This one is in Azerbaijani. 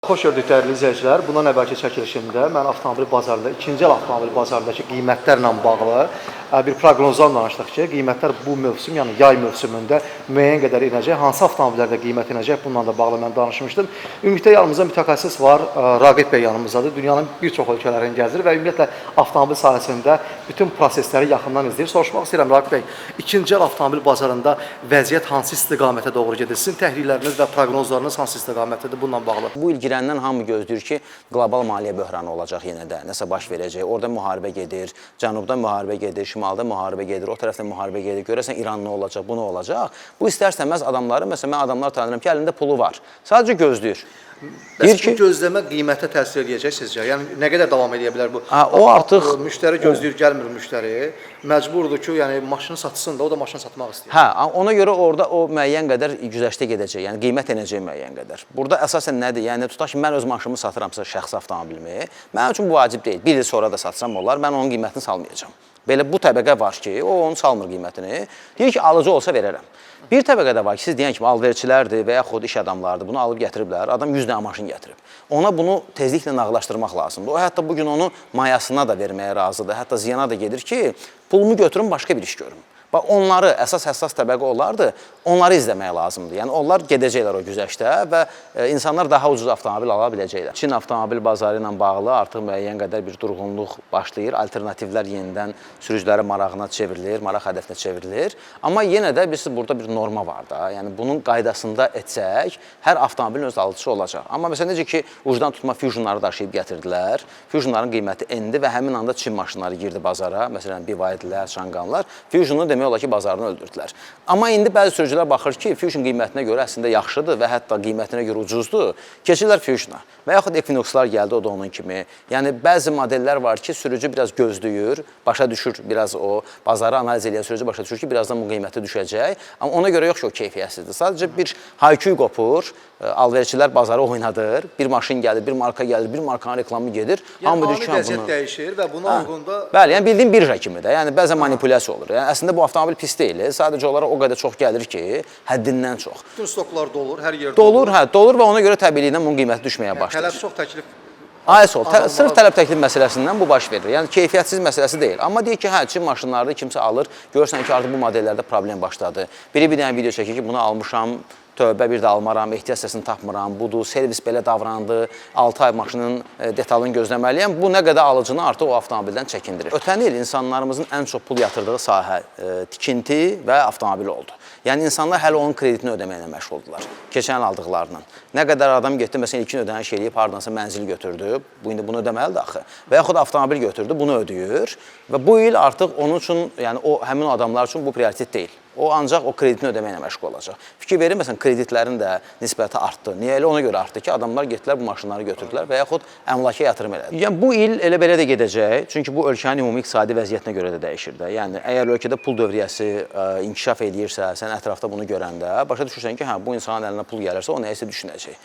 Xoş gördük dəyərli izləyicilər. Bundan əvvəlki çəkilişimdə mən avtomobil bazarında, ikinci əl avtomobil bazarındakı qiymətlərlə bağlı bir proqnozdan danışdıq ki, qiymətlər bu mövsüm, yəni yay mövsümündə müəyyən qədər inəcək. Hansı avtomobillərdə qiymət inəcək, bununla da bağlı mən danışmışdım. Ümumiyyətlə yanımızda mütəxəssis var, Raqib bəy yanımızdadır. Dünyanın bir çox ölkələrini gəzir və ümumiyyətlə avtomobil sahəsində bütün prosesləri yaxından izləyir. Soruşmaq istəyirəm Raqib bəy, ikinci əl avtomobil bazarında vəziyyət hansı istiqamətə doğru gedir? Sizin təhlilləriniz və proqnozlarınız hansı istiqamətdədir bununla bağlı? Bu il girəndən hamı gözləyir ki, qlobal maliyyə böhranı olacaq yenə də, nəsə baş verəcək. Orada müharibə gedir, cənubda müharibə gedir, şimalda müharibə gedir, o tərəfdə müharibə gedir. Görəsən İran nə olacaq, bu nə olacaq? Bu istərsəməz adamları, məsələn, mən adamlar tanıyıram ki, əlində pulu var, sadəcə gözləyir. Bəs bu gözləmə qiymətə təsir edəcək sizcə? Yəni nə qədər davam edə bilər bu? O artıq müştəri gözləyir, gəlmir müştəri. Məcburdur ki, yəni maşını satsın da, o da maşını satmaq istəyir. Hə, ona görə orada o müəyyən qədər güzəştə gedəcək, yəni qiymət enəcək müəyyən qədər. Burada əsasən nədir? Yəni tutaq ki, mən öz maşınımı satıramsa şəxsi avtomobilimi, mənim üçün bu vacib deyil. Bir il sonra da satsam olar, mən onun qiymətini salmayacağam. Belə bu təbəqə var ki, o onu salmır qiymətini. Deyir ki, alıcı olsa verərəm. Bir təbəqə də var ki, siz deyən kimi alverçilərdir və yaxud iş adamlardır, bunu alıb gətiriblər, adam 100 dənə maşın gətirib. Ona bunu tezliklə nağıllaşdırmaq lazımdır. O hətta bugün onu mayasına da verməyə razıdır, hətta ziyana da gedir ki, pulumu götürün, başqa bir iş görün. Bax, onları, əsas həssas təbəqə onlardır, onları izləmək lazımdır. Yəni, onlar gedəcəklər o güzəştə və insanlar daha ucuz avtomobil ala biləcəklər. Çin avtomobil bazarı ilə bağlı artıq müəyyən qədər bir durğunluq başlayır. Alternativlər yenidən sürücülərin marağına çevrilir, maraq hədəfinə çevrilir. Amma yenə də burada bir norma var da. Yəni, bunun qaydasında etsək, hər avtomobilin öz alıcısı olacaq. Amma məsələn, necə ki, ucdan tutma Fusionları daşıyıb gətirdilər. Fusionların qiyməti endi və həmin anda Çin maşınları girdi bazara. Məsələn, BYD-lər, Şanqanlar. Fusionu demək olar ki, bazarını öldürdülər. Amma indi bəzi sürücülər baxır ki, Fusion qiymətinə görə əslində yaxşıdır və hətta qiymətinə görə ucuzdur. Keçirlər Fusiona. Və yaxud Equinox-lar gəldi, o da onun kimi. Yəni, bəzi modellər var ki, sürücü biraz gözləyir, başa düşür biraz o, bazarı analiz edən sürücü başa düşür ki, birazdan bu qiyməti düşəcək. Amma ona görə yox ki, o keyfiyyətsizdir. Sadəcə bir hay-küy qopur, alverçilər bazarı oynadır, bir maşın gəlir, bir marka gəlir, bir markanın reklamı gedir. Yəni, ani vəziyyət dəyişir və buna uyğunda... Bəli, yəni bildiğin birja kimidir. Yəni, bəzən manipulyasiya olur. Yəni, əslində bu avtomobil pis deyil. Sadəcə olaraq o qədər çox gəlir ki, həddindən çox. Bütün stoklar dolur, hər yerdə dolur. Dolur və ona görə təbiiliyindən bunun qiyməti düşməyə başlayır. Tələb çox, təklif... Sırf tələb təklif məsələsindən bu baş verir. Yəni, keyfiyyətsiz məsələsi deyil. Amma deyir ki, hə, Çin maşınlarda kimsə alır, görürsən ki, artıq bu modellərdə problem başladı. Biri bir dənə video çəkir ki, bunu almışam, tövbə bir də almaram, ehtiyac səsini tapmıram, budur, servis belə davrandı, 6 ay maşının detalını gözləməliyəm. Bu nə qədər alıcını artıq o avtomobildən çəkindirir. Ötən il insanlarımızın ən çox pul yatırdığı sahə tikinti və avtomobil oldu. Yəni, insanlar hələ onun kreditini ödəməklə məşğuldular, keçən aldıqlarından. Nə qədər adam getdi, məsələn, ilkin ödəniş eləyib, haradansa mənzil götürdü, bu indi bunu ödəməlidir axı. Və yaxud avtomobil götürdü, bunu ödəyir və bu il artıq onun üçün, yəni həmin adamlar üçün bu prioritet deyil. O ancaq o kreditini ödəməklə məşğul olacaq. Fikir verir, məsələn, kreditlərin də nisbəti artdı. Niyə elə ona görə artdı ki, adamlar getdilər, bu maşınları götürdülər və yaxud əmlaka yatırım elədi. Yəni, bu il elə belə də gedəcək, çünki bu ölkənin ümumi iqtisadi vəziyyətinə görə də dəyişir də. Yəni, əgər ölkədə pul dövriyyəsi inkişaf edirsə, sən ətrafda bunu görəndə, başa düşürsən ki, hə, bu insanın əlinə pul gəlirsə, o nəyəsə düşünəcək.